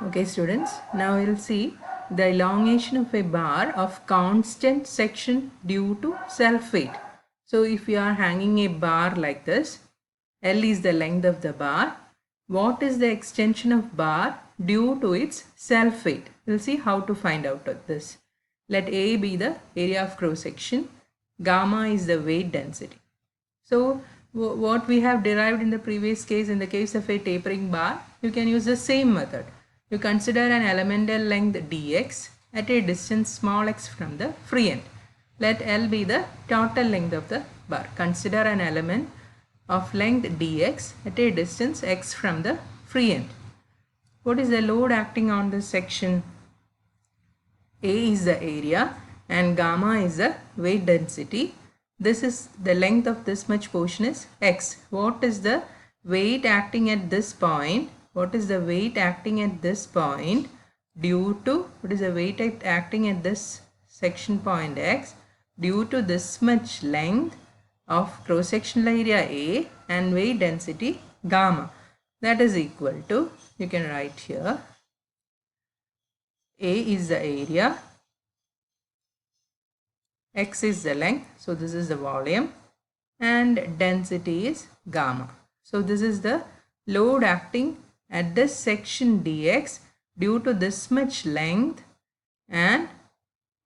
Okay students, now we'll see the elongation of a bar of constant section due to self-weight. So if you are hanging a bar like this, L is the length of the bar. What is the extension of bar due to its self-weight? We'll see how to find out of this. Let A be the area of cross section, gamma is the weight density. So what we have derived in the previous case, in the case of a tapering bar, you can use the same method. You consider an elemental length dx at a distance small x from the free end. Let L be the total length of the bar. Consider an element of length dx at a distance x from the free end. What is the load acting on this section? A is the area and gamma is the weight density. This is the length of this much portion is x. What is the weight acting at this point? What is the weight acting at this point due to, what is the weight acting at this section point x due to this much length of cross sectional area A and weight density gamma? That is equal to, you can write here, A is the area, x is the length, so this is the volume, and density is gamma. So this is the load acting at this section dx due to this much length and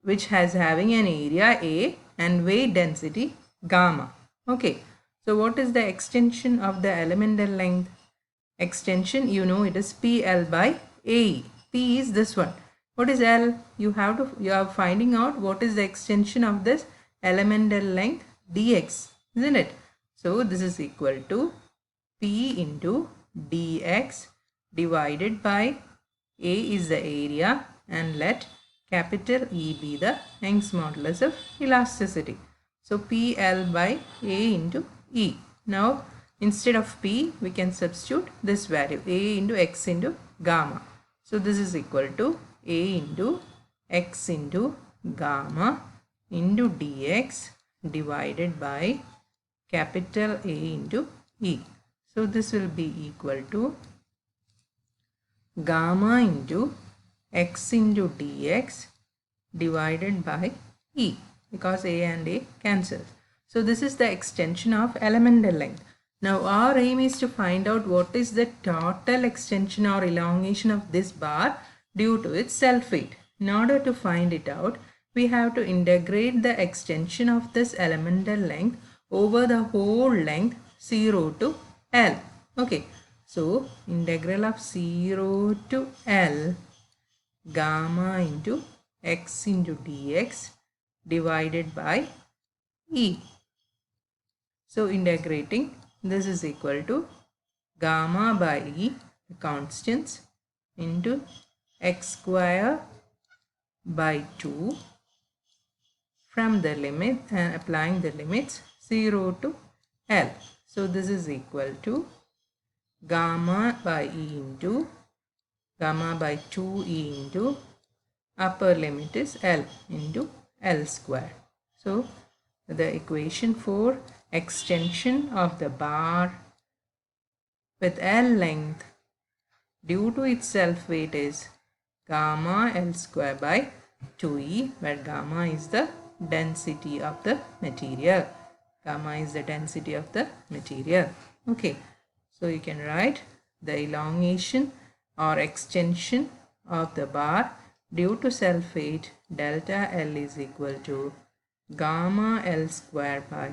which has having an area A and weight density gamma. Okay, so what is the extension of the elemental length? Extension, you know, it is PL by AE. P is this one. What is L? You are finding out what is the extension of this elemental length dx, isn't it? So this is equal to P into dx divided by A is the area, and let capital E be the Young's modulus of elasticity. So PL by A into E. Now instead of P, we can substitute this value, A into x into gamma. So this is equal to A into x into gamma into dx divided by capital A into E. So this will be equal to gamma into x into dx divided by E, because A and A cancels. So this is the extension of elemental length. Now our aim is to find out what is the total extension or elongation of this bar due to its self-weight. In order to find it out, we have to integrate the extension of this elemental length over the whole length 0 to L. Okay, so integral of 0 to L gamma into x into dx divided by E. So integrating, this is equal to gamma by E, the constants, into x square by 2 from the limit and applying the limits 0 to L. So this is equal to gamma by E into gamma by 2E into upper limit is L into L square. So the equation for extension of the bar with L length due to its self-weight is gamma L square by 2E, where gamma is the density of the material. Gamma is the density of the material. Okay, so you can write the elongation or extension of the bar due to self-weight delta L is equal to gamma L square by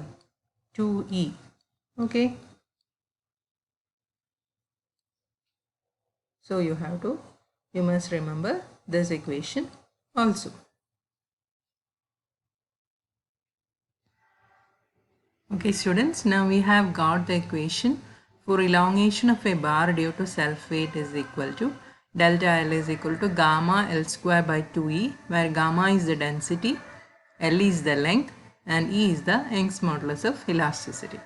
2E. Okay, so you must remember this equation also. Okay students, now we have got the equation for elongation of a bar due to self-weight is equal to delta L is equal to gamma L square by 2E, where gamma is the density, L is the length, and E is the Young's modulus of elasticity.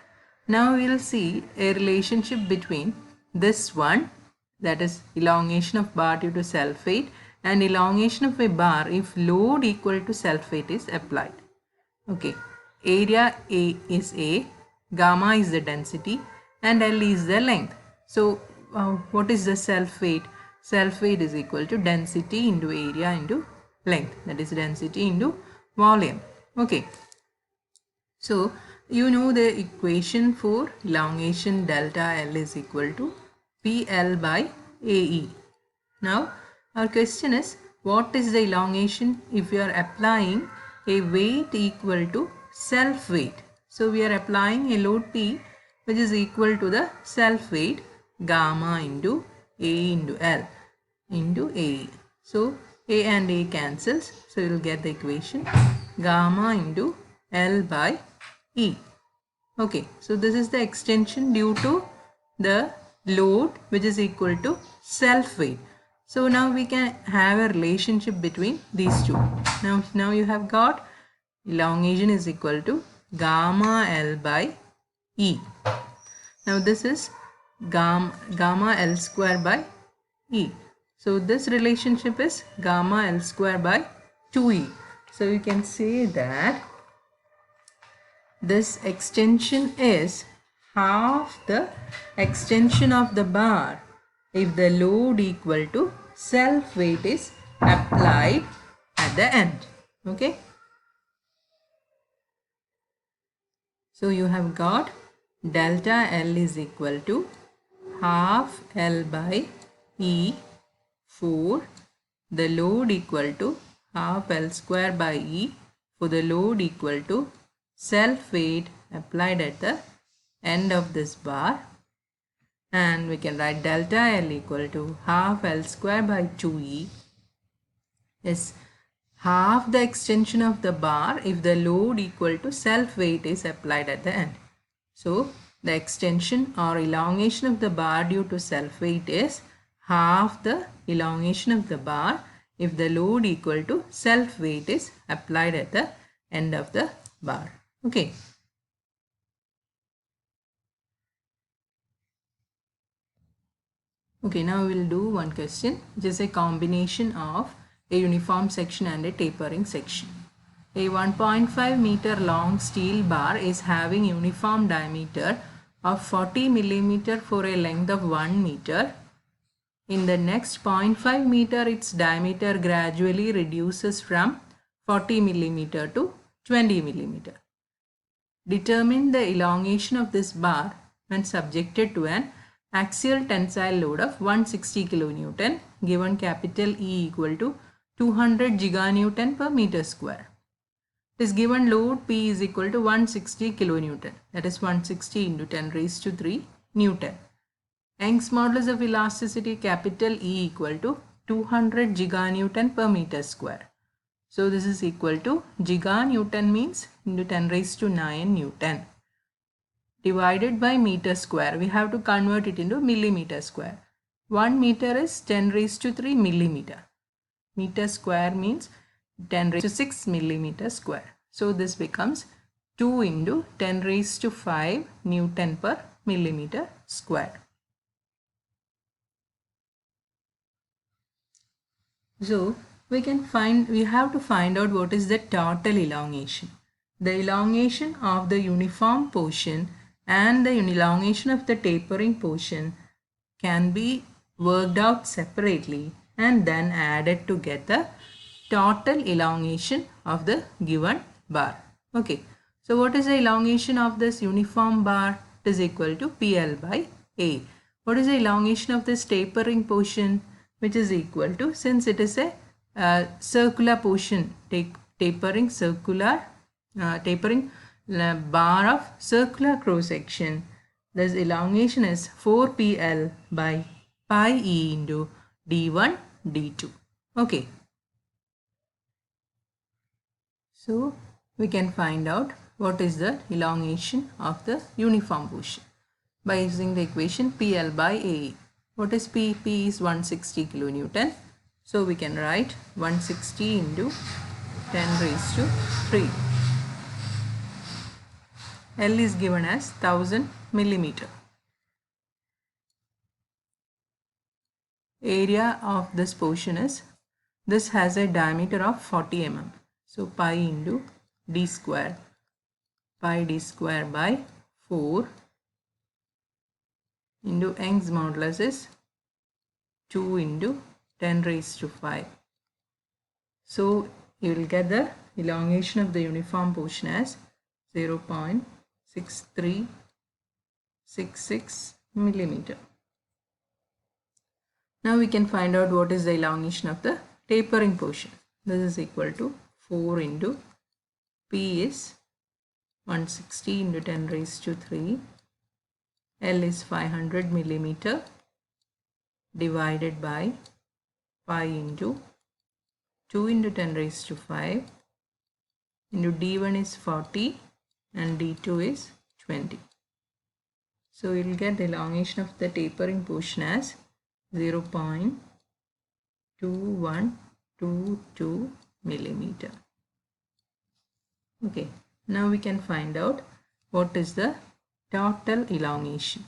Now we will see a relationship between this one, that is elongation of bar due to self-weight, and elongation of a bar if load equal to self-weight is applied. Okay, area A is A, gamma is the density, and L is the length. So what is the self-weight? self weight is equal to density into area into length, that is density into volume. Okay, so you know the equation for elongation delta L is equal to PL by AE. Now our question is, what is the elongation if you are applying a weight equal to self weight? So we are applying a load P which is equal to the self weight gamma into A into L into A. So A and A cancels, so you will get the equation gamma into L by E. Okay, so this is the extension due to the load which is equal to self weight. So now we can have a relationship between these two. Now you have got elongation is equal to gamma L by E. Now this is gamma L square by E. So this relationship is gamma L square by 2E. So you can say that this extension is half the extension of the bar if the load equal to self weight is applied at the end. Okay. So you have got delta L is equal to half L by E for the load equal to half L square by E for the load equal to self weight applied at the end of this bar, and we can write delta L equal to half L square by 2E is half the extension of the bar if the load equal to self weight is applied at the end. So the extension or elongation of the bar due to self weight is half the elongation of the bar if the load equal to self weight is applied at the end of the bar. Okay. Okay, now we will do one question, which is a combination of a uniform section and a tapering section. A 1.5 meter long steel bar is having uniform diameter of 40 millimeter for a length of 1 meter. In the next 0.5 meter, its diameter gradually reduces from 40 millimeter to 20 millimeter. Determine the elongation of this bar when subjected to an axial tensile load of 160 kilonewton given capital E equal to 200 giganewton per meter square. This given load P is equal to 160 kilonewton, that is 160 into 10 raised to 3 Newton. Young's modulus of elasticity capital E equal to 200 giganewton per meter square. So this is equal to giganewton means into 10 raised to 9 Newton divided by meter square. We have to convert it into millimeter square. 1 meter is 10 raised to 3 millimeter. Meter square means 10 raised to 6 millimeter square. So this becomes 2 into 10 raised to 5 Newton per millimeter square. So we have to find out what is the total elongation. The elongation of the uniform portion and the elongation of the tapering portion can be worked out separately and then added to get the total elongation of the given bar. Okay, so what is the elongation of this uniform bar? It is equal to PL by A. What is the elongation of this tapering portion? Which is equal to, since it is a circular portion, tapering bar of circular cross section, this elongation is 4PL by pi E into D1 D2. Okay. So we can find out what is the elongation of the uniform portion by using the equation PL by AE. What is P? P is 160 kilonewton. So we can write 160 into 10 raised to 3. L is given as 1000 millimeter. Area of this portion is, this has a diameter of 40 mm. So pi into d square, pi d square by 4 into Young's modulus is 2 into 10 raised to 5. So you will get the elongation of the uniform portion as 0.6366 millimeter. Now we can find out what is the elongation of the tapering portion. This is equal to 4 into P is 160 into 10 raised to 3. L is 500 millimeter divided by 5 into 2 into 10 raised to 5 into D1 is 40 and D2 is 20. So you will get the elongation of the tapering portion as 0.2122 millimeter. Okay, now we can find out what is the total elongation.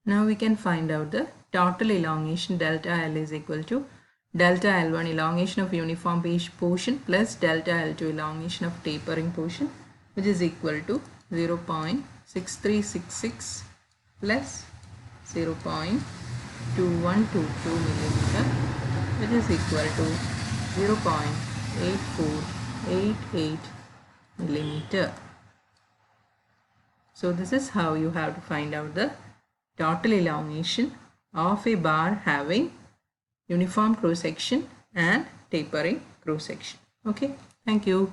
Now we can find out the total elongation delta L is equal to delta L1 elongation of uniform portion plus delta L2 elongation of tapering portion, which is equal to 0.6366 plus 0.2122 millimeter, which is equal to 0.8488 millimeter. So this is how you have to find out the total elongation of a bar having uniform cross section and tapering cross section. Okay, thank you.